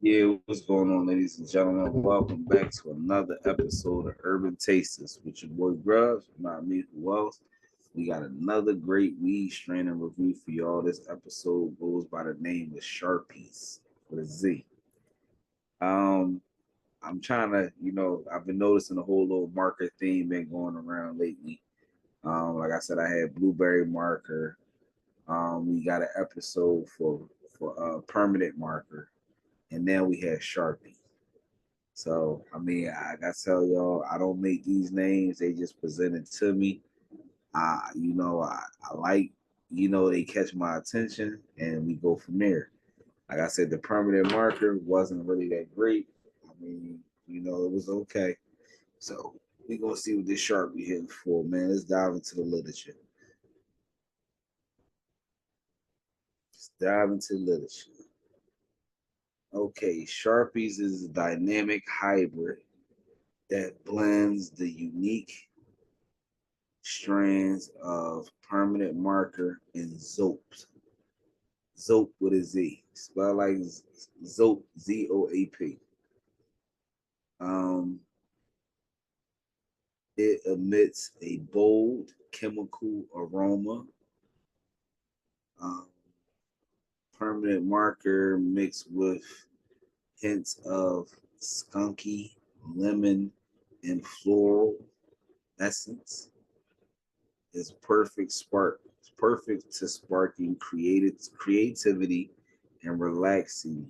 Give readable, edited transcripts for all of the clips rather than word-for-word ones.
Yeah, what's going on, ladies and gentlemen? Welcome back to another episode of Urban Tasters with your boy Grubs, not me, who else? We got another great weed strain and review for y'all. This episode goes by the name of Sharpiez with a Z. Um, I'm trying to, I've been noticing a whole little marker theme been going around lately. Like I said, I had blueberry marker. We got an episode for permanent marker, and then we had Sharpie. So, I mean, I got to tell y'all, I don't make these names. They just presented to me. I like, they catch my attention and we go from there. Like I said, the permanent marker wasn't really that great. I mean, it was okay. So, we going to see what this sharp we hitting for, man. Let's dive into the literature. Let's dive into the literature. Okay, Sharpies is a dynamic hybrid that blends the unique strands of permanent marker and Zoap. Zoap with a Z. Spell like Zoap, ZOAP. Um, it emits a bold chemical aroma. Um, Permanent marker mixed with hints of skunky, lemon, and floral essence is perfect spark. It's perfect to sparking creativity and relaxing,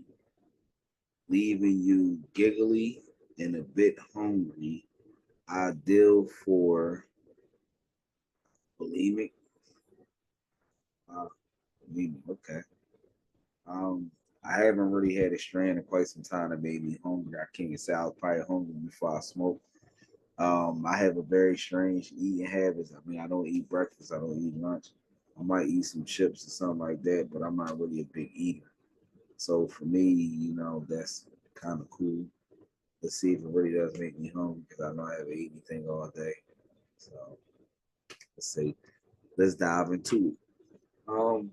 leaving you giggly and a bit hungry. Ideal for bulimic. Uh, bulimic. Okay. Um, I haven't really had a strain in quite some time that made me hungry. I can't say I was probably hungry before I smoked. I have a very strange eating habits. I mean, I don't eat breakfast. I don't eat lunch. I might eat some chips or something like that, but I'm not really a big eater. So for me, that's kind of cool. Let's see if it really does make me hungry because I know I haven't eaten anything all day. So let's see. Let's dive into it. Um,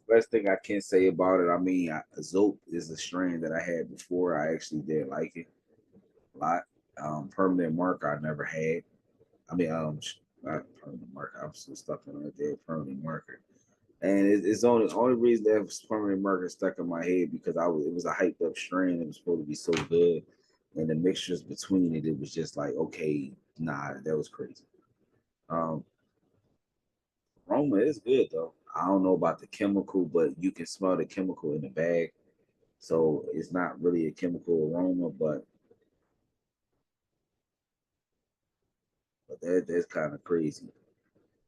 Best thing I can say about it, I mean, Zope is a strain that I had before. I actually did like it a lot. Permanent marker I never had. I mean, not permanent marker. I'm still stuck in right there. Permanent marker, and it's only reason that permanent marker stuck in my head because it was a hyped up strain. It was supposed to be so good, and the mixtures between it was just like okay, nah, that was crazy. Um, Aroma is good though. I don't know about the chemical, but you can smell the chemical in the bag. So it's not really a chemical aroma, but that's kind of crazy.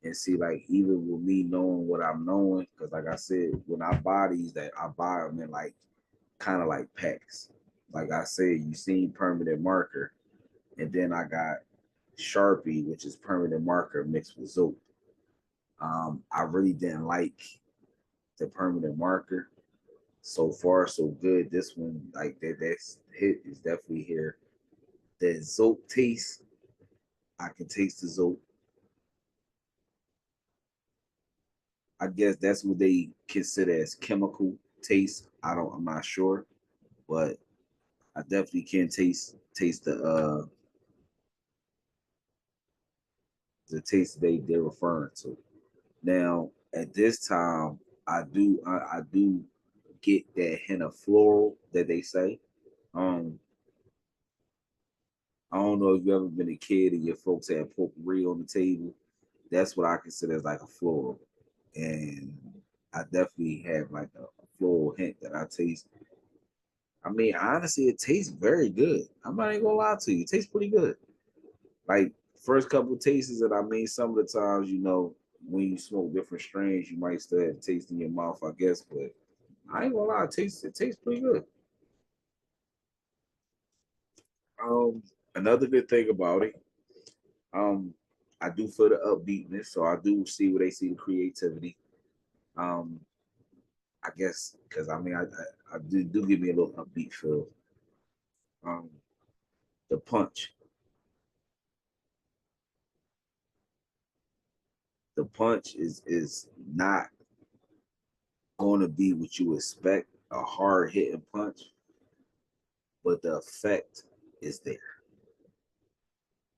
And see, like even with me knowing what I'm knowing, because like I said, when I buy these, that I buy them in like kind of like packs. Like I said, you seen permanent marker, and then I got Sharpie, which is permanent marker mixed with Zope. I really didn't like the permanent marker. So far, so good. This one, like that's hit is definitely here. The Zope taste, I can taste the Zope. I guess that's what they consider as chemical taste. I'm not sure, but I definitely can taste the taste they're referring to. Now at this time, I do get that hint of floral that they say. Um, I don't know if you ever been a kid and your folks had potpourri on the table. That's what I consider as like a floral, and I definitely have like a floral hint that I taste. I mean, honestly, it tastes very good. I'm not even gonna lie to you. It tastes pretty good. Like first couple of tastes, and I mean, some of the times, when you smoke different strains, you might still have taste in your mouth, I guess. But I ain't gonna lie, it tastes pretty good. Um, Another good thing about it, um, I do feel the upbeatness, so I do see where they see the creativity. Um, I guess because I mean, I do give me a little upbeat feel. Um, the punch, the punch is not going to be what you expect, a hard hitting punch. but the effect is there.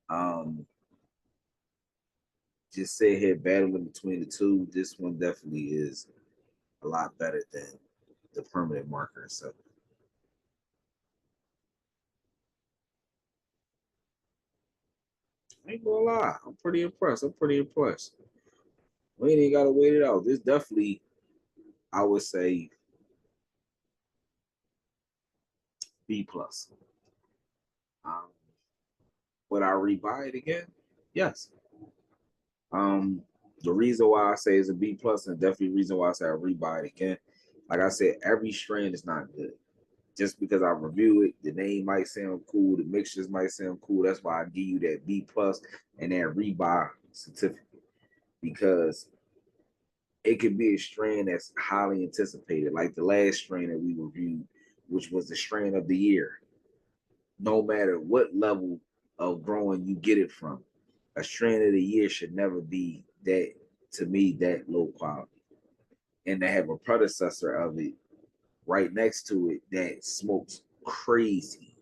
Um, just sit here battling between the two. This one definitely is a lot better than the permanent marker. So I ain't gonna lie, I'm pretty impressed. I'm pretty impressed. We ain't gotta wait it out. This definitely, I would say, B plus. Um, would I rebuy it again? Yes. Um, the reason why I say it's a B plus, and definitely the reason why I say I rebuy it again, like I said, every strand is not good. Just because I review it, the name might sound cool, the mixtures might sound cool. That's why I give you that B plus and that rebuy certificate, because it could be a strain that's highly anticipated, like the last strain that we reviewed, which was the strain of the year. No matter what level of growing you get it from, a strain of the year should never be that, to me, that low quality. And to have a predecessor of it right next to it that smokes crazy,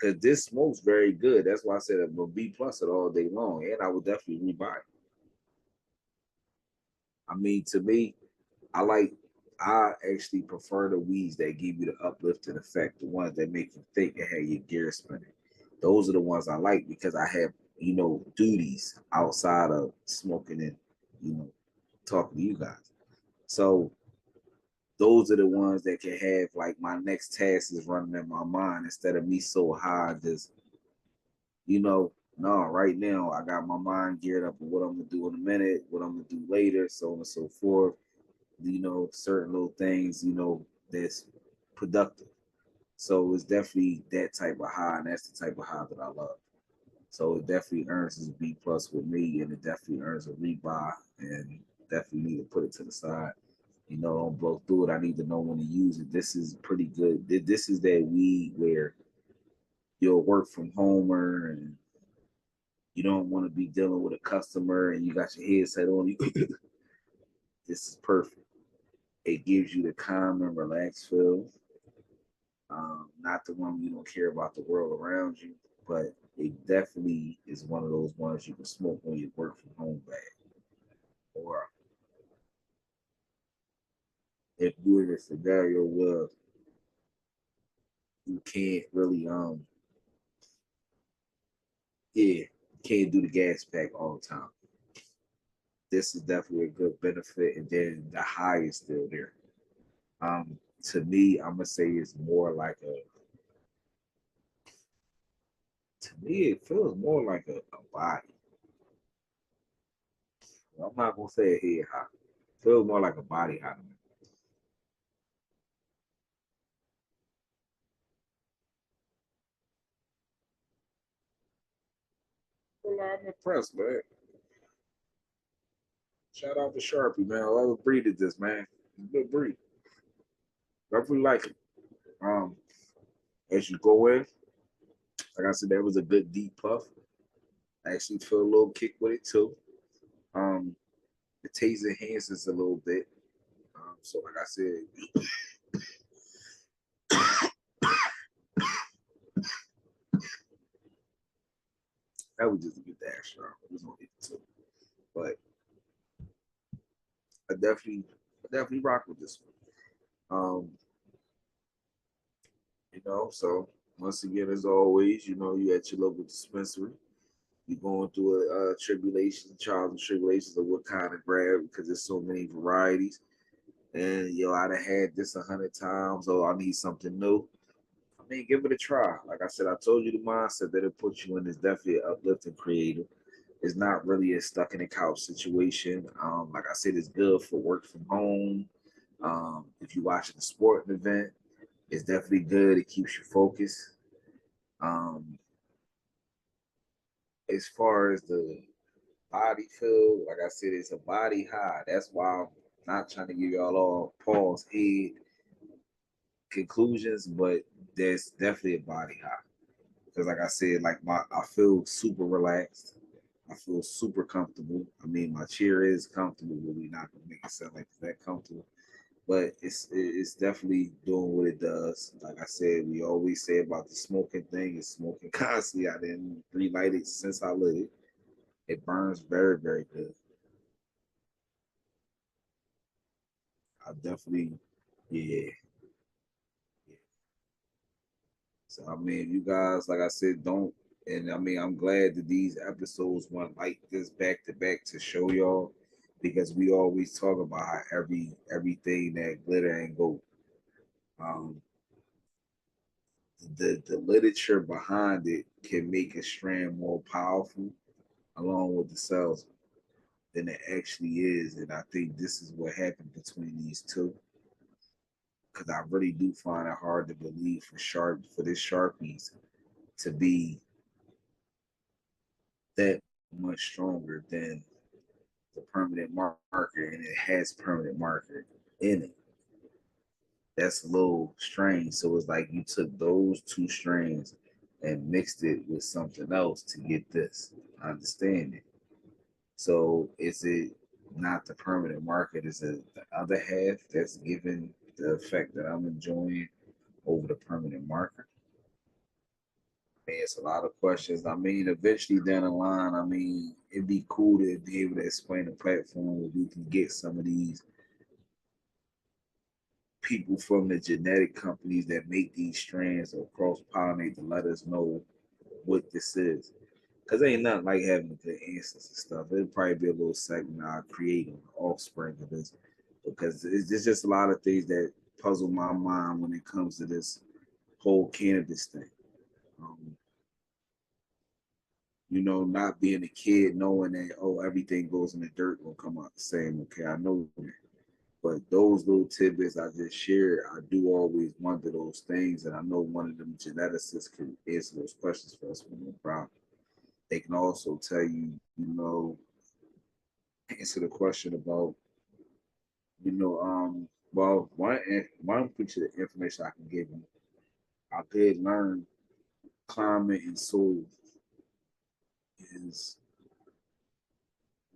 because this smokes very good. That's why I said I'm a B plus it all day long, and I would definitely rebuy it. I mean, to me, I like. I actually prefer the weeds that give you the uplifting effect, the ones that make you think and have your gear spinning. Those are the ones I like because I have, duties outside of smoking and, you know, talking to you guys. So those are the ones that can have like my next task is running in my mind instead of me so high just, no, right now I got my mind geared up on what I'm gonna do in a minute, what I'm gonna do later, so on and so forth. Certain little things, that's productive. So it's definitely that type of high, and that's the type of high that I love. So it definitely earns his B plus with me, and it definitely earns a rebuy, and definitely need to put it to the side. Don't blow through it. I need to know when to use it. This is pretty good. This is that weed where you'll work from homer and you don't want to be dealing with a customer and you got your headset on you. This is perfect. It gives you the calm and relaxed feel. Not the one you don't care about the world around you, but it definitely is one of those ones you can smoke when you work from home bag. Or if you're in a scenario where you can't really yeah, can't do the gas pack all the time. This is definitely a good benefit, and then the high is still there. To me, I'm gonna say it's more like a. To me, it feels more like a body. I'm not gonna say a head high. It feels more like a body high. Well, I'm impressed, man. Shout out to Sharpie, man. Whoever breeded this, man. Good breed. Definitely like it. Um, as you go in, like I said, that was a good deep puff. I actually feel a little kick with it too. Um, the taste enhances a little bit. So like I said, that was just a good dash, strong. It was only two, but I definitely rock with this one. So once again, as always, you at your local dispensary. You're going through a tribulation, trials and tribulations of what kind of grab because there's so many varieties. And I'd have had this 100 times. Oh, I need something new. I mean, give it a try. Like I said, I told you the mindset that it puts you in is definitely uplifting creative. It's not really a stuck in the couch situation. Like I said, it's good for work from home. If you're watching a sporting event, it's definitely good. It keeps you focused. Um, as far as the body feel, like I said, it's a body high. That's why I'm not trying to give y'all all Paul's head conclusions, but there's definitely a body high. Because like I said, I feel super relaxed. I feel super comfortable. I mean, my chair is comfortable, but we not gonna make it sound like it's that comfortable. but it's definitely doing what it does. Like I said, we always say about the smoking thing is smoking constantly. I didn't relight it since I lit it. It burns very, very good. I definitely, yeah. Yeah. So I mean, you guys, like I said, don't. And I mean, I'm glad that these episodes went like this back to back to show y'all, because we always talk about how everything that glitter and gold. Um, the literature behind it can make a strand more powerful, along with the cells, than it actually is. And I think this is what happened between these two. Because I really do find it hard to believe for this Sharpies to be that much stronger than the permanent marker, and it has permanent marker in it. That's a little strange. So it's like you took those two strands and mixed it with something else to get this. I understand it. So is it not the permanent market? Is it the other half that's giving the effect that I'm enjoying over the permanent marker? I mean, it's a lot of questions. I mean, eventually down the line, I mean, it'd be cool to be able to explain a platform where we can get some of these people from the genetic companies that make these strands or cross pollinate to let us know what this is. Because ain't nothing like having the answers and stuff. It'll probably be a little segment I'll create on the offspring of this. Because it's just a lot of things that puzzle my mind when it comes to this whole cannabis thing. Um, not being a kid, knowing that, oh, everything goes in the dirt will come out the same. Okay, I know that. But those little tidbits I just shared, I do always wonder those things. And I know one of them geneticists can answer those questions for us with no problem. They can also tell you, answer the question about, well, one piece of information I can give you, I did learn climate and soil is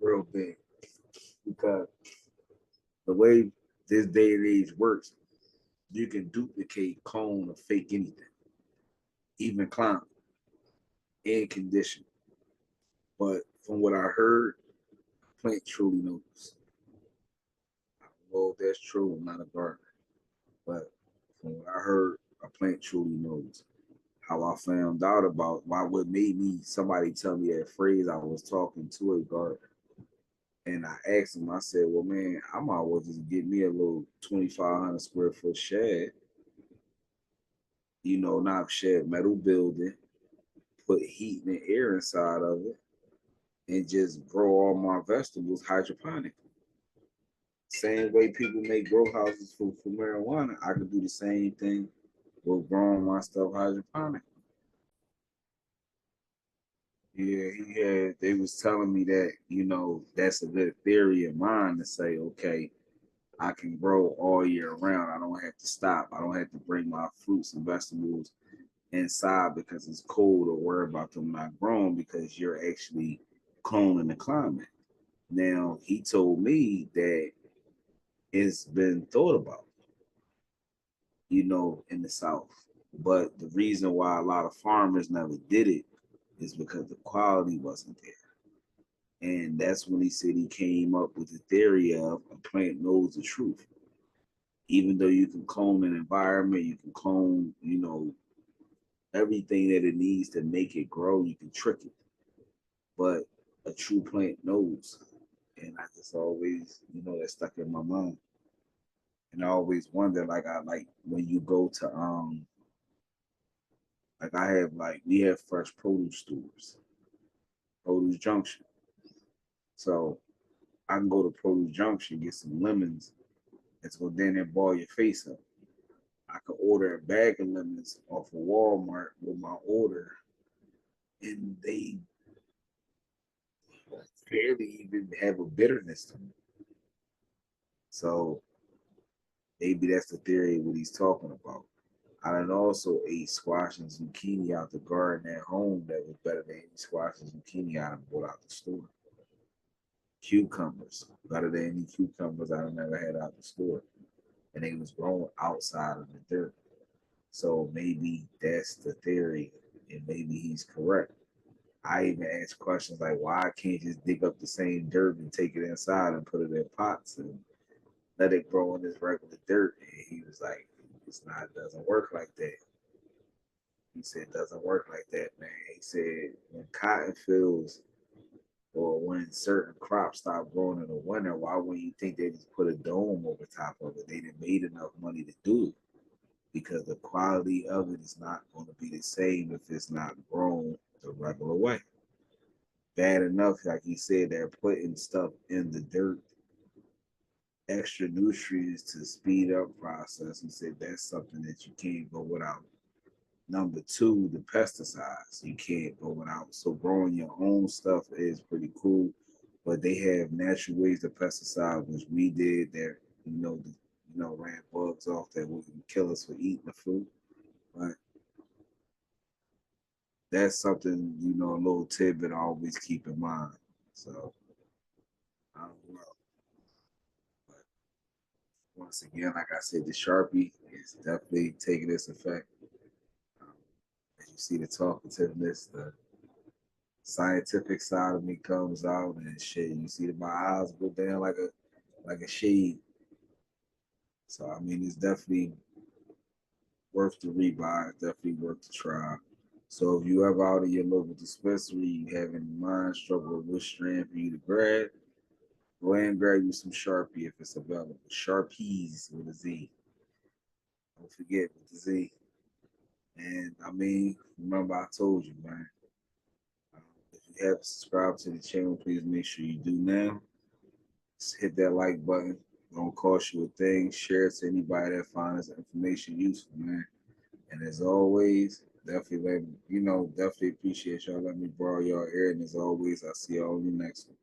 real big, because the way this day and age works, you can duplicate, clone, or fake anything, even climate and condition. But from what I heard, plant truly knows. I don't know if that's true. I'm not a gardener, but from what I heard, a plant truly knows. How I found out about what made me somebody tell me that phrase, I was talking to a gardener. And I asked him, I said, well, man, I might as well just get me a little 2,500 square foot shed, not shed, metal building, put heat and air inside of it, and just grow all my vegetables hydroponically. Same way people make grow houses for marijuana, I could do the same thing with growing my stuff hydroponically. Yeah, they was telling me that, that's a good theory of mine to say, okay, I can grow all year round. I don't have to stop. I don't have to bring my fruits and vegetables inside because it's cold, or worry about them not growing because you're actually cloning the climate. Now, he told me that it's been thought about, in the South. But the reason why a lot of farmers never did it is because the quality wasn't there. And that's when he said he came up with the theory of a plant knows the truth. Even though you can clone an environment, you can clone, everything that it needs to make it grow, you can trick it. But a true plant knows. And I just always, that stuck in my mind. And I always wonder, like I like when you go to like we have fresh produce stores, produce junction. So I can go to produce junction, get some lemons, let's go down there and ball your face up. I could order a bag of lemons off of Walmart with my order, and they barely even have a bitterness to them. So maybe that's the theory of what he's talking about. I done also ate squash and zucchini out the garden at home that was better than any squash and zucchini I done bought out the store. Cucumbers, better than any cucumbers I done ever had out the store. and they was growing outside of the dirt. So maybe that's the theory, and maybe he's correct. I even asked questions like, why can't you just dig up the same dirt and take it inside and put it in pots and let it grow in this regular dirt? And he was like, it's not, it doesn't work like that. He said, it doesn't work like that, man. He said, when cotton fields or when certain crops stop growing in the winter, why wouldn't you think they just put a dome over top of it? They didn't made enough money to do it because the quality of it is not going to be the same if it's not grown the regular way. Bad enough, like he said, they're putting stuff in the dirt, extra nutrients to speed up process. He said that's something that you can't go without. Number two, the pesticides you can't go without. So growing your own stuff is pretty cool, but they have natural ways to pesticide, which we did that, ran bugs off that wouldn't kill us for eating the fruit. But that's something, a little tidbit I always keep in mind. So I don't know. But once again, like I said, the Sharpie is definitely taking its effect. Um, as you see the talkativeness, the scientific side of me comes out and shit. You see that my eyes go down like a shade. So I mean, it's definitely worth the rebuy. It's definitely worth the try. So if you ever out of your local dispensary, you have in mind struggle with which strand for you to grab, go ahead and grab you some Sharpie if it's available. Sharpiez with a Z. Don't forget with the Z. And I mean, remember I told you, man. If you haven't subscribed to the channel, please make sure you do now. Just hit that like button. Don't cost you a thing. Share it to anybody that finds this information useful, man. And as always, definitely definitely appreciate y'all letting me borrow y'all ear. And as always, I'll see y'all in the next one.